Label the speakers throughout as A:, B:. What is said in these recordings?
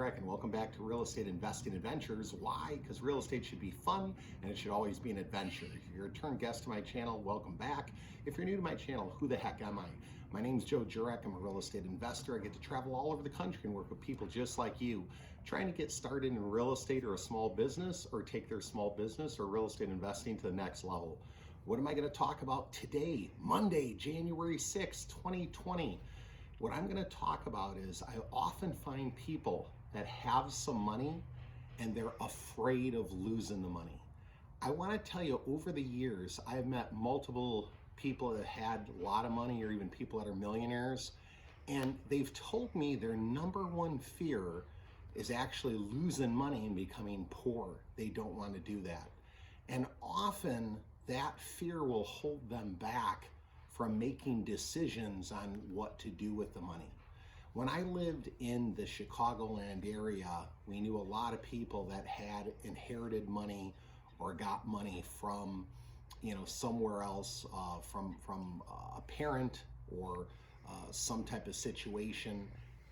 A: Jurek, and welcome back to Real Estate Investing Adventures. Why? Because real estate should be fun and it should always be an adventure. If you're a return guest to my channel, welcome back. If you're new to my channel, who the heck am I? My name's Jurek. I'm a real estate investor. I get to travel all over the country and work with people just like you, trying to get started in real estate or a small business, or take their small business or real estate investing to the next level. What am I going to talk about today, Monday, January 6th, 2020? What I'm going to talk about is I often find people that have some money and they're afraid of losing the money. I want to tell you, over the years, I've met multiple people that had a lot of money, or even people that are millionaires, and they've told me their number one fear is actually losing money and becoming poor. They don't want to do that. And often that fear will hold them back from making decisions on what to do with the money. When I lived in the Chicagoland area, we knew a lot of people that had inherited money or got money from, somewhere else, from a parent or some type of situation,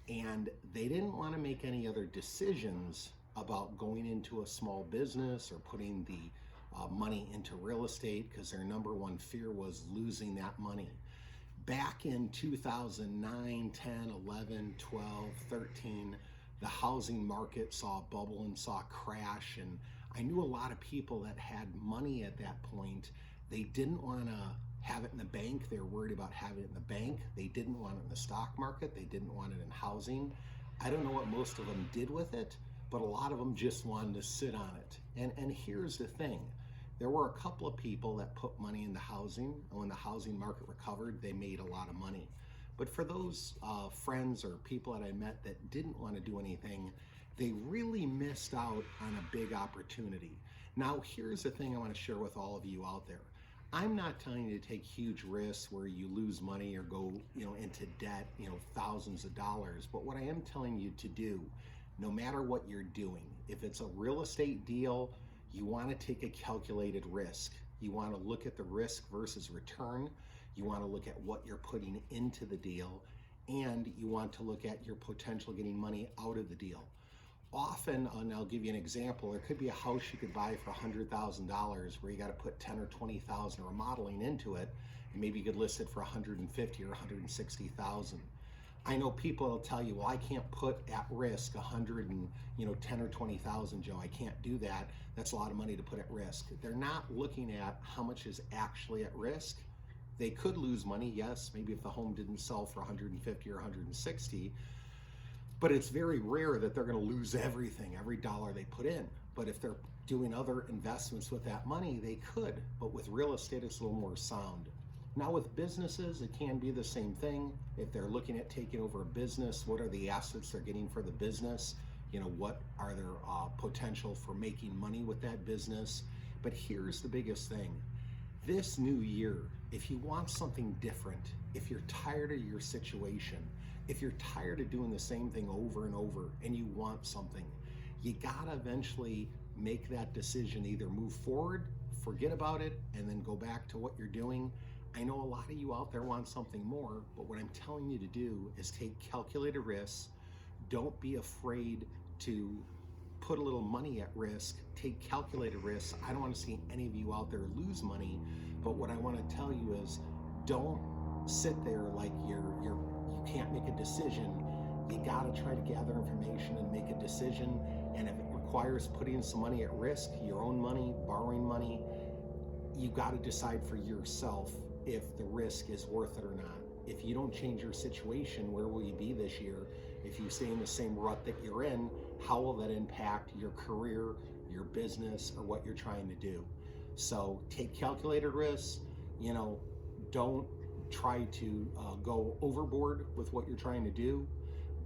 A: and they didn't want to make any other decisions about going into a small business or putting the money into real estate, because their number one fear was losing that money. Back in 2009, 10, 11, 12, 13, the housing market saw a bubble and saw a crash, and I knew a lot of people that had money at that point. They didn't want to have it in the bank. They were worried about having it in the bank. They didn't want it in the stock market. They didn't want it in housing. I don't know what most of them did with it, but a lot of them just wanted to sit on it. And here's the thing. There were a couple of people that put money into housing, and when the housing market recovered, they made a lot of money. But for those friends or people that I met that didn't want to do anything, they really missed out on a big opportunity. Now, here's the thing I want to share with all of you out there. I'm not telling you to take huge risks where you lose money or go, into debt, thousands of dollars. But what I am telling you to do, no matter what you're doing, if it's a real estate deal, you want to take a calculated risk. You want to look at the risk versus return. You want to look at what you're putting into the deal, and you want to look at your potential getting money out of the deal. Often, and I'll give you an example, there could be a house you could buy for $100,000 where you got to put 10 or 20,000 remodeling into it, and maybe you could list it for 150 or 160,000. I know people will tell you, well, I can't put at risk 10 or 20,000, Joe. I can't do that. That's a lot of money to put at risk. They're not looking at how much is actually at risk. They could lose money, yes, maybe if the home didn't sell for 150 or 160, but it's very rare that they're going to lose everything, every dollar they put in. But if they're doing other investments with that money, they could. But with real estate, it's a little more sound. Now with businesses, it can be the same thing. If they're looking at taking over a business, what are the assets they're getting for the business? What are their potential for making money with that business? But here's the biggest thing. This new year, if you want something different, if you're tired of your situation, if you're tired of doing the same thing over and over and you want something, you gotta eventually make that decision, either move forward, forget about it, and then go back to what you're doing. I know a lot of you out there want something more, but what I'm telling you to do is take calculated risks. Don't be afraid to put a little money at risk. Take calculated risks. I don't want to see any of you out there lose money, but what I want to tell you is don't sit there like you can't make a decision. You got to try to gather information and make a decision, and if it requires putting some money at risk, your own money, borrowing money, you got to decide for yourself if the risk is worth it or not. If you don't change your situation, where will you be this year? If you stay in the same rut that you're in, how will that impact your career, your business, or what you're trying to do? So take calculated risks. Don't try to go overboard with what you're trying to do,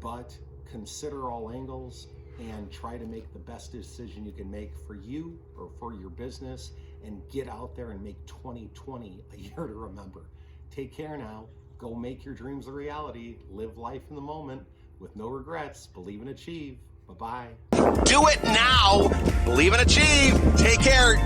A: but consider all angles and try to make the best decision you can make for you or for your business, and get out there and make 2020 a year to remember. Take care now. Go make your dreams a reality. Live life in the moment with no regrets. Believe and achieve. Bye-bye.
B: Do it now. Believe and achieve. Take care.